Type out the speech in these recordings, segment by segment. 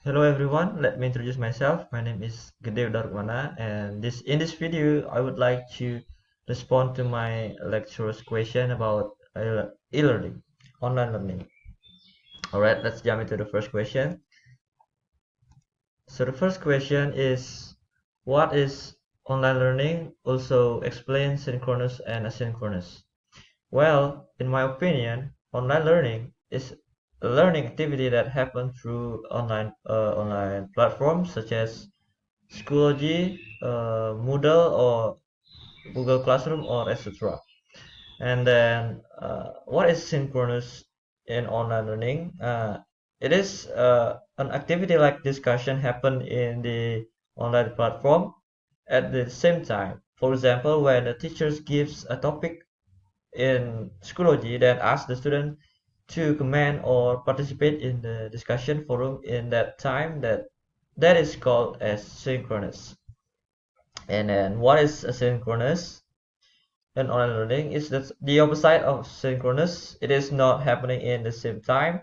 Hello everyone, let me introduce myself. My name is Gede RUkmana, and in this video I would like to respond to my lecturer's question about e-learning, online learning. Alright, let's jump into the first question. So the first question is, what is online learning? Also explain synchronous and asynchronous. Well, in my opinion, online learning is a learning activity that happens through online platforms such as schoology, Moodle, or Google Classroom, or etc. And then, what is synchronous in online learning? It is an activity like discussion happen in the online platform at the same time. For example, when the teacher gives a topic in Schoology, then ask the student to comment or participate in the discussion forum in that time, that is called as synchronous. And then what is asynchronous in online learning is that the opposite of synchronous. It is not happening in the same time,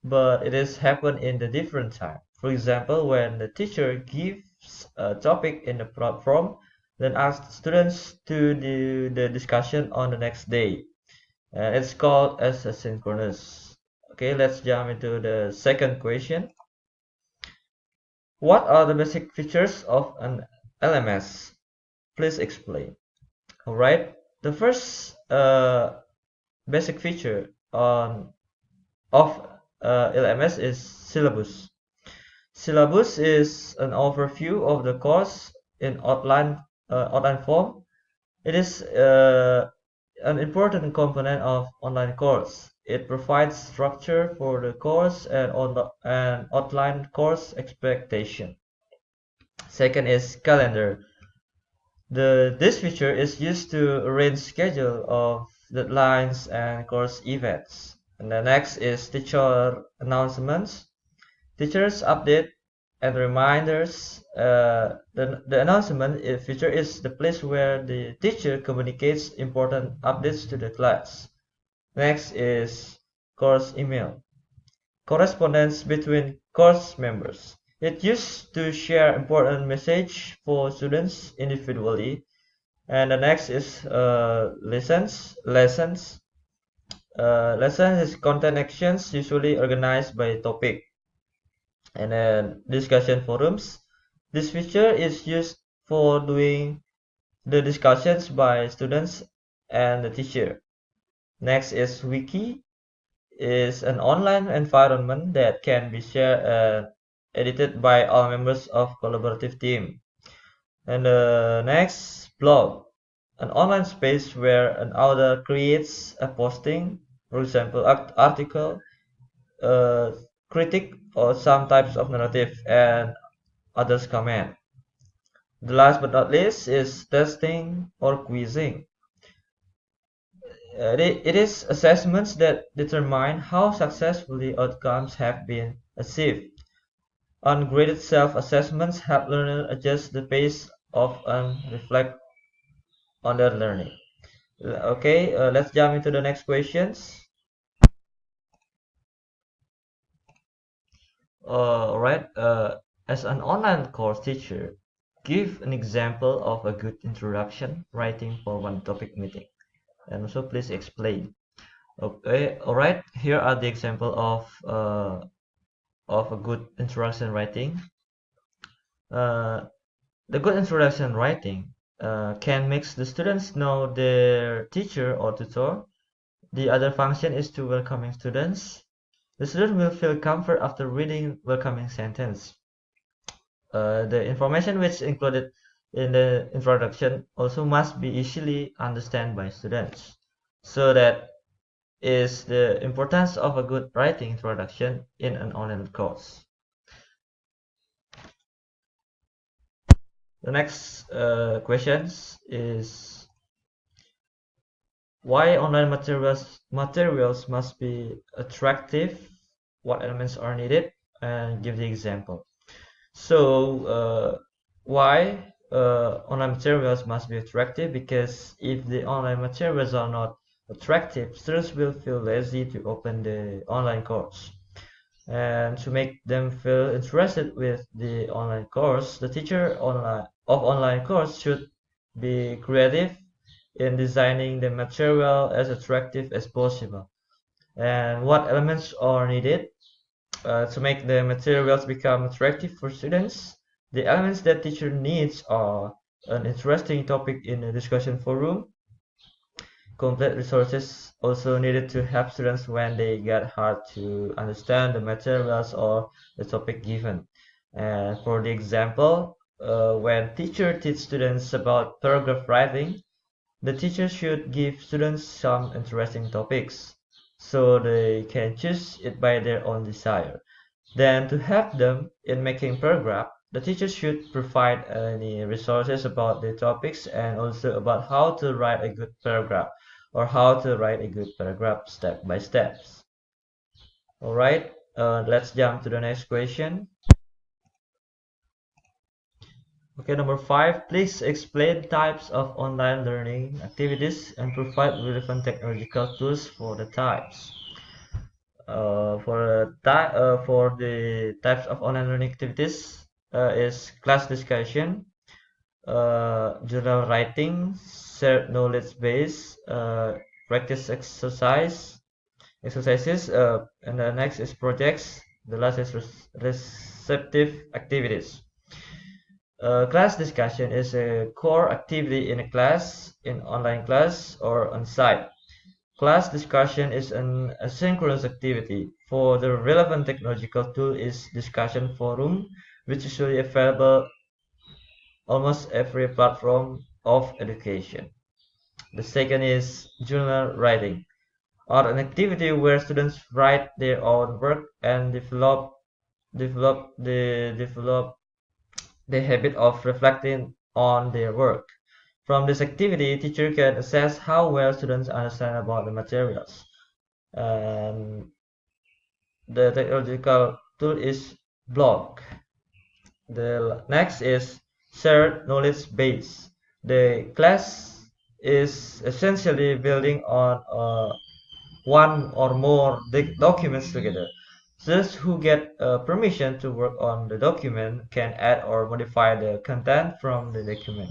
but it is happen in the different time. For example, when the teacher gives a topic in the platform, then ask students to do the discussion on the next day. It's called as asynchronous. Okay, let's jump into the second question. What are the basic features of an LMS? Please explain. All right. The first basic feature of LMS is syllabus. Syllabus is an overview of the course in outline form. It is an important component of online course. It provides structure for the course and outline course expectation. Second is calendar. This feature is used to arrange schedule of deadlines and course events. And the next is teacher announcements. Teachers update and reminders. The announcement feature is the place where the teacher communicates important updates to the class. Next is course email. Correspondence between course members. It used to share important message for students individually. And the next is lessons. Lessons is content actions usually organized by topic. And then discussion forums. This feature is used for doing the discussions by students and the teacher. Next is wiki, is an online environment that can be shared and edited by all members of collaborative team. And next, blog, an online space where an author creates a posting, for example, article, uh, critic, or some types of narrative, and others comment. The last but not least is testing or quizzing. It is assessments that determine how successfully outcomes have been achieved. Ungraded self-assessments help learners adjust the pace of and reflect on their learning. Okay, let's jump into the next questions. Alright, as an online course teacher, give an example of a good introduction writing for one topic meeting. And also please explain. Okay, alright, here are the example of a good introduction writing. Uh, the good introduction writing can make the students know their teacher or tutor. The other function is to welcoming students. The student will feel comfort after reading welcoming sentence. The information which included in the introduction also must be easily understood by students. So that is the importance of a good writing introduction in an online course. The next questions is, why online materials must be attractive, what elements are needed, and give the example. So why online materials must be attractive? Because if the online materials are not attractive, students will feel lazy to open the online course. And to make them feel interested with the online course, the teacher of online course should be creative in designing the material as attractive as possible. And what elements are needed to make the materials become attractive for students? The elements that teacher needs are an interesting topic in a discussion forum. Complete resources also needed to help students when they get hard to understand the materials or the topic given. And for the example, when teacher teach students about paragraph writing, the teacher should give students some interesting topics so they can choose it by their own desire. Then to help them in making paragraph, the teacher should provide any resources about the topics and also about how to write a good paragraph or how to write a good paragraph step by steps. Alright, let's jump to the next question. Okay, number 5, please explain types of online learning activities and provide relevant technological tools for the types. For the types of online learning activities is class discussion, journal writing, shared knowledge base, practice exercises, and the next is projects. The last is receptive activities. Class discussion is a core activity in a class, in online class or on site. Class discussion is an asynchronous activity. For the relevant technological tool is discussion forum, which is usually available almost every platform of education. The second is journal writing, or an activity where students write their own work and develop the habit of reflecting on their work. From this activity, teacher can assess how well students understand about the materials. And the technological tool is blog. The next is shared knowledge base. The class is essentially building on one or more documents together. Those who get permission to work on the document can add or modify the content from the document.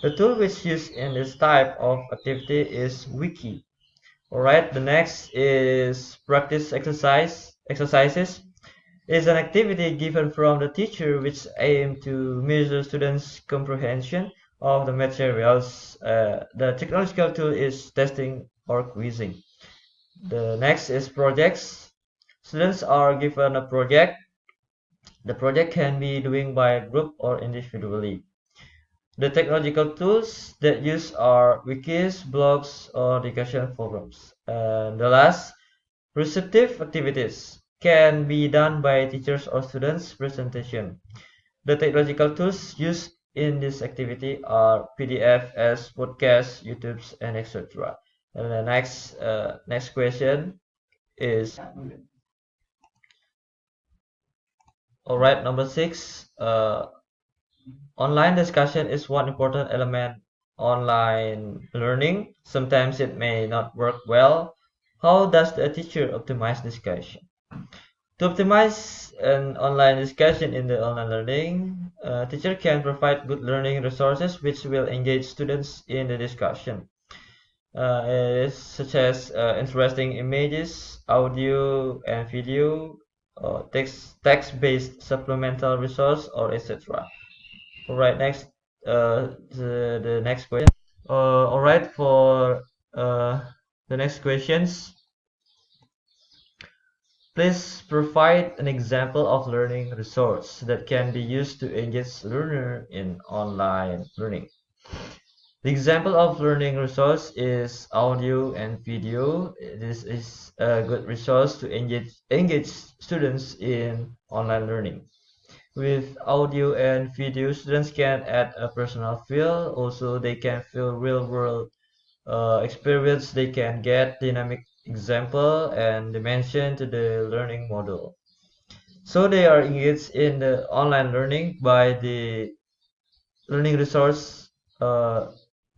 The tool which used in this type of activity is Wiki. Alright, the next is practice exercises. Is an activity given from the teacher which aim to measure students' comprehension of the materials. The technological tool is testing or quizzing. The next is projects. Students are given a project. The project can be doing by group or individually. The technological tools that use are wikis, blogs, or discussion forums. And the last, receptive activities can be done by teachers or students' presentation. The technological tools used in this activity are PDF, as podcasts, YouTubes, and etc. And the next question is, all right, number 6. Online discussion is one important element online learning. Sometimes it may not work well. How does the teacher optimize discussion? To optimize an online discussion in the online learning, teacher can provide good learning resources which will engage students in the discussion, such as interesting images, audio and video, text-based supplemental resource, or etc. Alright, next, the next question. Alright, for the next questions, please provide an example of learning resource that can be used to engage learner in online learning. The example of learning resource is audio and video. This is a good resource to engage students in online learning. With audio and video, students can add a personal feel. Also, they can feel real-world experience. They can get dynamic example and dimension to the learning model. So they are engaged in the online learning by the learning resource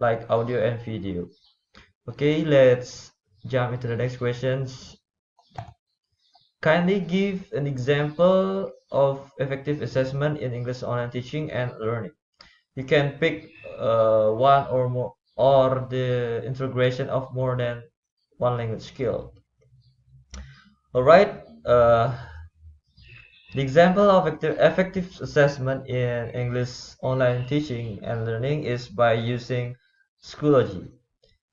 like audio and video. Okay, let's jump into the next questions. kindly give an example of effective assessment in English online teaching and learning. You can pick one or more, or the integration of more than one language skill. All right. The example of effective assessment in English online teaching and learning is by using Schoology.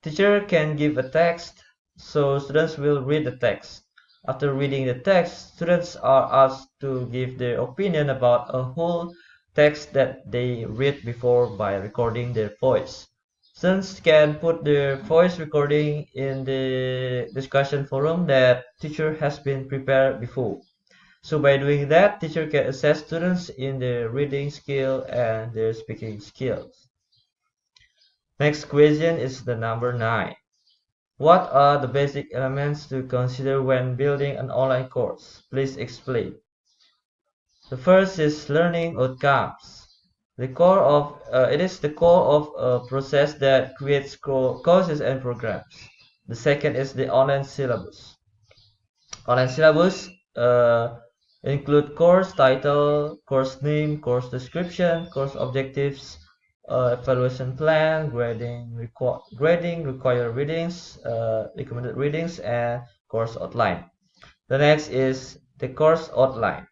Teacher can give a text, so students will read the text. After reading the text, students are asked to give their opinion about a whole text that they read before by recording their voice. Students can put their voice recording in the discussion forum that teacher has been prepared before. So by doing that, teacher can assess students in their reading skill and their speaking skills. Next question is the number 9. What are the basic elements to consider when building an online course? Please explain. The first is learning outcomes. It is the core of a process that creates courses and programs. The second is the online syllabus. Online syllabus include course title, course name, course description, course objectives, evaluation plan, grading, required readings, recommended readings, and course outline. The next is the course outline.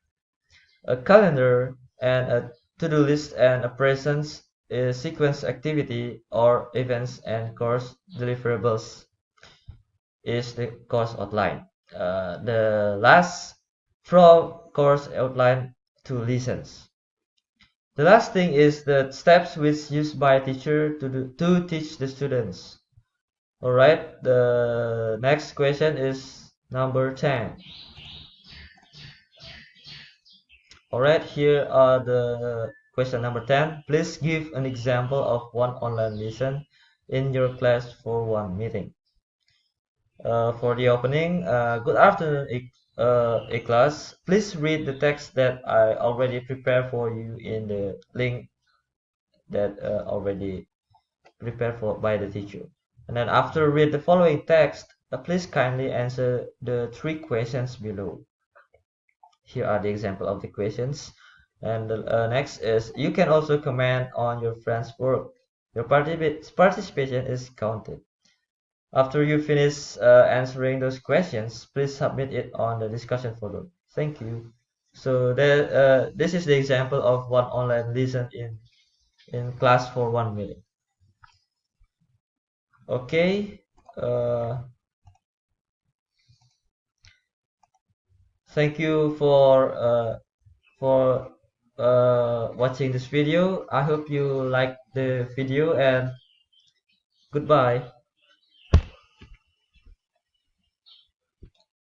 A calendar and a to-do list and a presence is sequence activity or events and course deliverables is the course outline. The last from course outline to lessons. The last thing is the steps which used by a teacher to teach the students. Alright, the next question is number 10. Alright, here are the question number 10. Please give an example of one online lesson in your class for one meeting. For the opening, good afternoon, class. Please read the text that I already prepared for you in the link that already prepared for by the teacher. And then after read the following text, please kindly answer the 3 questions below. Here are the example of the questions. And the next is you can also comment on your friend's work. Your participation is counted. After you finish answering those questions, please submit it on the discussion forum. Thank you. So this is the example of one online lesson in class for 1 minute. Okay. Thank you for watching this video. I hope you like the video and goodbye.